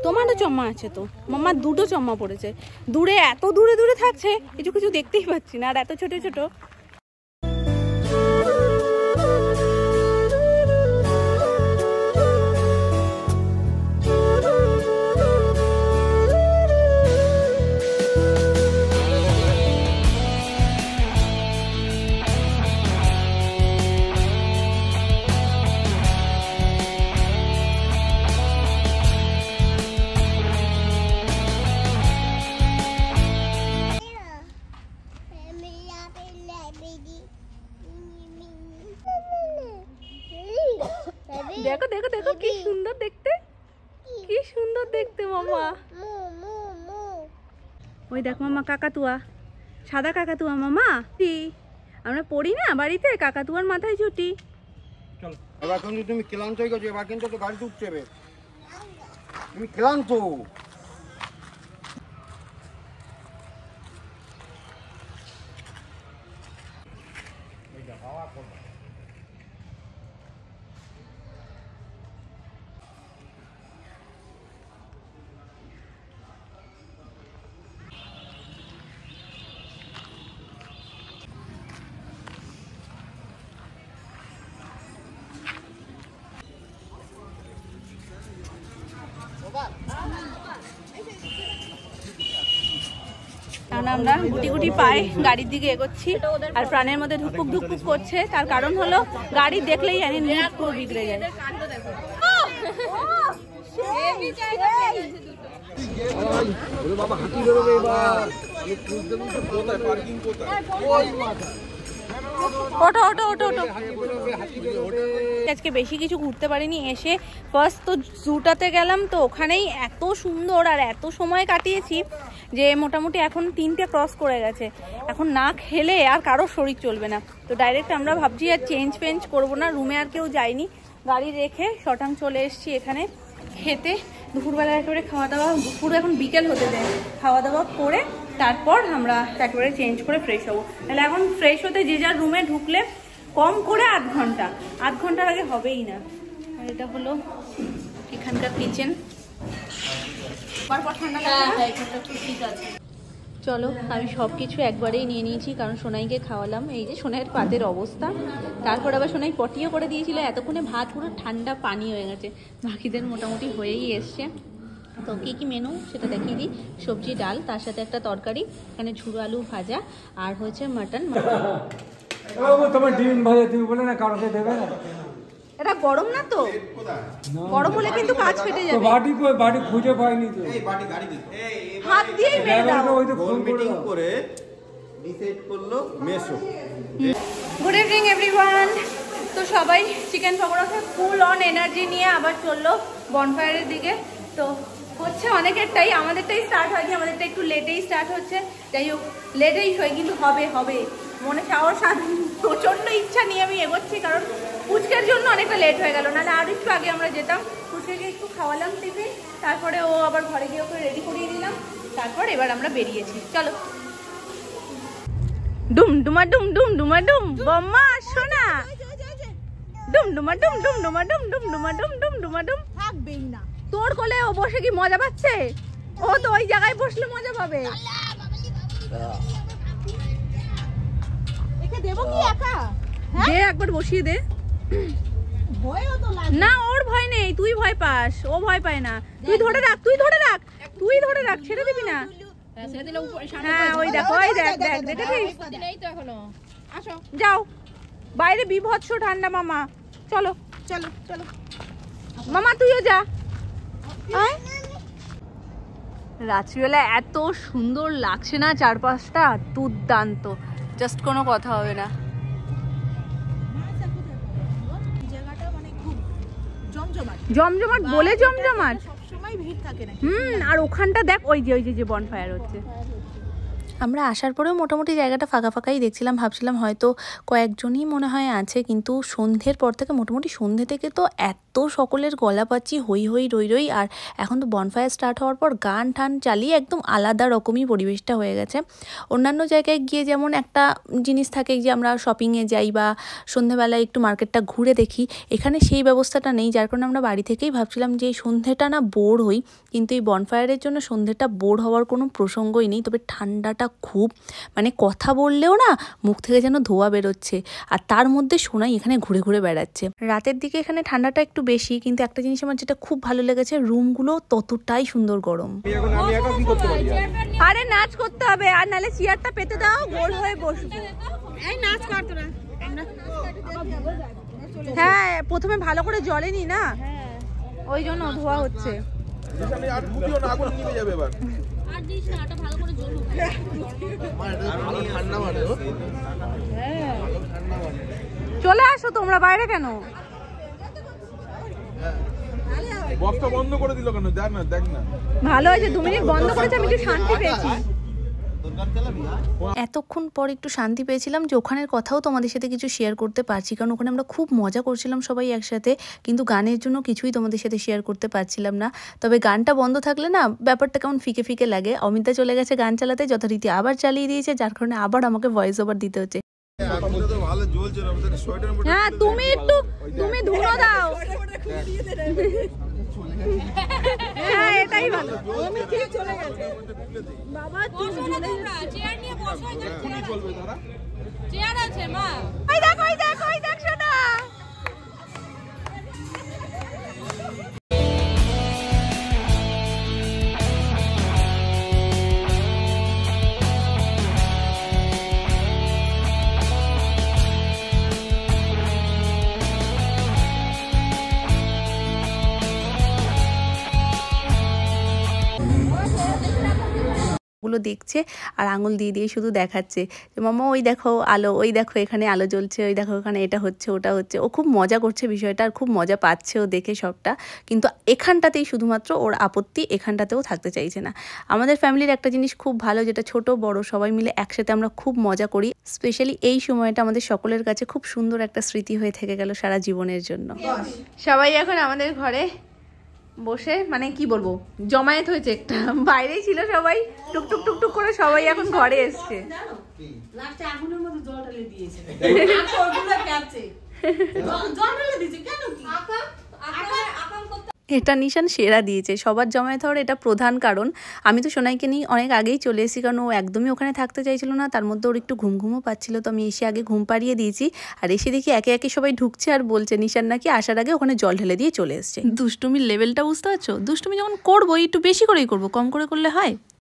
তোমারও চম্মা আছে তো, মামার দুটো চম্মা পড়েছে। দূরে, এত দূরে দূরে থাকছে কিছু কিছু দেখতেই পাচ্ছি না, আর এত ছোট ছোট। দেখো দেখো দেখো কি সুন্দর দেখতে, কি সুন্দর দেখতে মামা। ওই দেখো মামা কাকাতুয়া, সাদা কাকাতুয়া মামা। আমরা পড়ি না বাড়িতে, কাকাতুয়ার মাথায় ছুটি। চলো এবার কিন্তু তুমি ক্লান্ত হয়ে গেছো, এবার কিন্তু তো গাড়ি উঠছে, তুমি ক্লান্ত। কারণ আমরা গুটি গুটি পায়ে গাড়ির দিকে এগোচ্ছি, আর প্রাণের মধ্যে ধুকপুক ধুকপুক করছে। তার কারণ হলো গাড়ি দেখলেই জানি নিজ পুরো বিগড়ে যায়। ওটো ওটো ওটো ওটো। আজকে বেশি কিছু ঘুরতে পারিনি, এসে ফার্স্ট তো জুটাতে গেলাম, তো ওখানেই এত সুন্দর আর এত সময় কাটিয়েছি যে মোটামুটি এখন 3টে ক্রস করে গেছে। এখন না খেলে আর কারোর শরীর চলবে না, তো ডাইরেক্ট আমরা ভাবছি আর চেঞ্জ ফেঞ্জ করবো না, রুমে আর কেউ যায়নি, গাড়ি রেখে শটাং চলে এসছি এখানে খেতে। দুপুরবেলা একেবারে খাওয়া দাওয়া, দুপুর এখন বিকেল হতে দেয়, খাওয়া দাওয়া করে তারপর আমরা একেবারে চেঞ্জ করে ফ্রেশ হবো। তাহলে এখন ফ্রেশ হতে যে যার রুমে ঢুকলে কম করে আধ ঘন্টার আগে হবেই না। আর এটা হলো এখানকার কিচেন। ঠিক আছে চলো, আমি সব কিছু একবারেই নিয়ে নিয়েছি, কারণ সোনাইকে খাওয়ালাম। এই যে সোনাইয়ের পাতের অবস্থা, তারপর আবার সোনাই পটিও করে দিয়েছিল, এতক্ষণে ভাত পুরো ঠান্ডা পানি হয়ে গেছে। বাকিদের মোটামুটি হয়েই এসছে। তো কী কী মেনু সেটা দেখিয়ে দিই। সবজি ডাল, তার সাথে একটা তরকারি, এখানে ঝুড়ো আলু ভাজা, আর হচ্ছে মাটন। তোমার ডিম ভাজা তুমি বলে না কারোকে দেবে না, এটা গরম না তো, গরম হলে কিন্তু কাজ ফেটে যাবে। বাটি কই, বাটি খুঁজে পাইনি তো। এই বাটি গাড়ি দিতে, হাত দিয়েই মেরে দাও। ওই তো ফোন মিটিং করে ডিসাইড করলো মেসো। Good evening everyone. তো সবাই চিকেন পকোড়া খেয়ে ফুল অন এনার্জি নিয়ে আবার চললো বনফায়ারের দিকে। তো হচ্ছে অনেকেরটাই, আমাদেরটাই স্টার্ট হয়নি, আমাদেরটা একটু লেটেই স্টার্ট হচ্ছে। যাই হোক লেটেই হয় কিন্তু হবে হবে, মনে সাহস আর প্রচণ্ড ইচ্ছা নিয়ে আমি এগোচ্ছি, কারণ পুচকের জন্য অনেকটা লেট হয়ে গেল, নাহলে আরও একটু আগে আমরা যেতাম। পুচকে একটু খাওয়ালাম টিফিন, তারপরে ও আবার ঘরে গিয়ে ওকে রেডি করিয়ে দিলাম, তারপর এবার আমরা বেরিয়েছি। চলো ডুম ডুমা ডুম ডুম ডুমা ডুম, বম্মা শোনা ডুম ডুমা ডুম ডুম ডুমা ডুম ডুম ডুমা ডুম ডুম ডুমা ডুম। থাকবেই না তোর কোলে ও বসে কি মজা পাচ্ছে? ও তো ওই জায়গায় বসলে মজা পাবে। একে দেব কি একা? দে একবার বসিয়ে দে। ভয়ও তো লাগে না, ওর ভয় নেই, তুই ভয় পাস, ও ভয় পায় না। তুই ধরে রাখ, তুই ধরে রাখ, তুই ধরে রাখ, ছেড়ে দিবি না। হ্যাঁ ওই দেখ, ওই দেখ দেখ, দেখেছিস? আসো যাও, বাইরে বিভৎস ঠান্ডা মামা। চলো চলো চলো মামা, তুইও যা। রাত্রিবেলা এত সুন্দর লাগছে না চারপাশটা, দুর্দান্ত, জাস্ট কোনো কথা হবে না। জমজমাট বলে জমজমাট, সবসময় ভিড় থাকে না। আর ওখানটা দেখ, ওই যে বনফায়ার হচ্ছে। আমরা আসার পরেও মোটামুটি জায়গাটা ফাঁকা ফাঁকাই দেখছিলাম, ভাবছিলাম হয়তো কয়েকজনই মনে হয় আছে, কিন্তু সন্ধ্যের পর থেকে মোটামুটি সন্ধ্যে থেকে তো এত এত সকলের গলা পাচ্ছি, হই হই রই রই। আর এখন তো বনফায়ার স্টার্ট হওয়ার পর গান ঠান চালিয়ে একদম আলাদা রকমই পরিবেশটা হয়ে গেছে। অন্যান্য জায়গায় গিয়ে যেমন একটা জিনিস থাকে যে আমরা শপিংয়ে যাই বা সন্ধ্যেবেলায় একটু মার্কেটটা ঘুরে দেখি, এখানে সেই ব্যবস্থাটা নেই, যার কারণে আমরা বাড়ি থেকেই ভাবছিলাম যে এই সন্ধ্যেটা না বোর হই, কিন্তু এই বনফায়ারের জন্য সন্ধ্যেটা বোর হওয়ার কোনো প্রসঙ্গই নেই। তবে ঠান্ডাটা খুব, মানে কথা বললেও না মুখ থেকে যেন ধোয়া বেরোচ্ছে, আর তার মধ্যে সোনাই এখানে ঘুরে ঘুরে বেড়াচ্ছে। রাতের দিকে এখানে ঠান্ডাটা একটু বেশি, কিন্তু একটা জিনিস আমার যেটা খুব ভালো লেগেছে, রুমগুলো ততটাই সুন্দর গরম। আরে নাচ করতে হবে, আর নালে চেয়ারটা পেতে দাও, গোল হয়ে বসবো। এই নাচ কর তোরা। হ্যাঁ, প্রথমে ভালো করে জলে নি না, ওই জন্য ধোয়া হচ্ছে। চলে আসো তোমরা, বাইরে কেন? বক্সটা বন্ধ করে দিল কেন? দেখ না, দেখ না। ভালো হয়েছে 2 মিনিট বন্ধ করেছে, আমি একটু শান্তি পেয়েছি। এতক্ষণ পর একটু শান্তি পেয়েছিলাম যে ওখানের কথাও তোমাদের সাথে কিছু শেয়ার করতে পারছি, কারণ ওখানে আমরা খুব মজা করছিলাম সবাই একসাথে, কিন্তু গানের জন্য কিছুই তোমাদের সাথে শেয়ার করতে পারছিলাম না। তবে গানটা বন্ধ থাকলে না ব্যাপারটা কেমন ফিকে ফিকে লাগে। অমিতা চলে গেছে গান চালাতে, যথারীতি আবার চালিয়ে দিয়েছে, যার কারণে আবার আমাকে ভয়েস ওভার দিতে হচ্ছে। হ্যাঁ, তুমি ধুনো দাও। হ্যাঁ, এটাই ভালো। বাবা চেয়ার নিয়ে বসো, চেয়ার আছে মা। ওই দেখো, ওই দেখো, ওই দেখো না। গুলো দেখছে আর আঙুল দিয়ে দিয়ে শুধু দেখাচ্ছে যে মামা ওই দেখো আলো, ওই দেখো এখানে আলো জ্বলছে, ওই দেখো এখানে এটা হচ্ছে ওটা হচ্ছে। ও খুব মজা করছে বিষয়টা, আর খুব মজা পাচ্ছে ও দেখে সবটা, কিন্তু এখানটাতেই শুধুমাত্র ওর আপত্তি, এখানটাতেও থাকতে চাইছে না। আমাদের ফ্যামিলির একটা জিনিস খুব ভালো, যেটা ছোট বড় সবাই মিলে একসাথে আমরা খুব মজা করি। স্পেশালি এই সময়টা আমাদের সকলের কাছে খুব সুন্দর একটা স্মৃতি হয়ে থেকে গেল সারা জীবনের জন্য। সবাই এখন আমাদের ঘরে বসে, মানে কি বলবো, জমায়েত হয়েছে একটা। বাইরেই ছিল সবাই, টুকটুক টুকটুক করে সবাই এখন ঘরে এসছে। এটা নিশান সেরা দিয়েছে, সবার জমায়েত হওয়ার এটা প্রধান কারণ। আমি তো সোনাইকে নিয়ে অনেক আগেই চলে এসেছি, কারণ ও একদমই ওখানে থাকতে চাইছিল না, তার মধ্যে ওর একটু ঘুমও পাচ্ছিল, তো আমি এসে আগে ঘুম পাড়িয়ে দিয়েছি। আর এসে দেখি একে একে সবাই ঢুকছে আর বলছে নিশান নাকি আসার আগে ওখানে জল ঢেলে দিয়ে চলে এসছে। দুষ্টুমির লেভেলটা বুঝতে পারছো? দুষ্টুমি যখন করবো একটু বেশি করেই করবো, কম করে করলে হয়?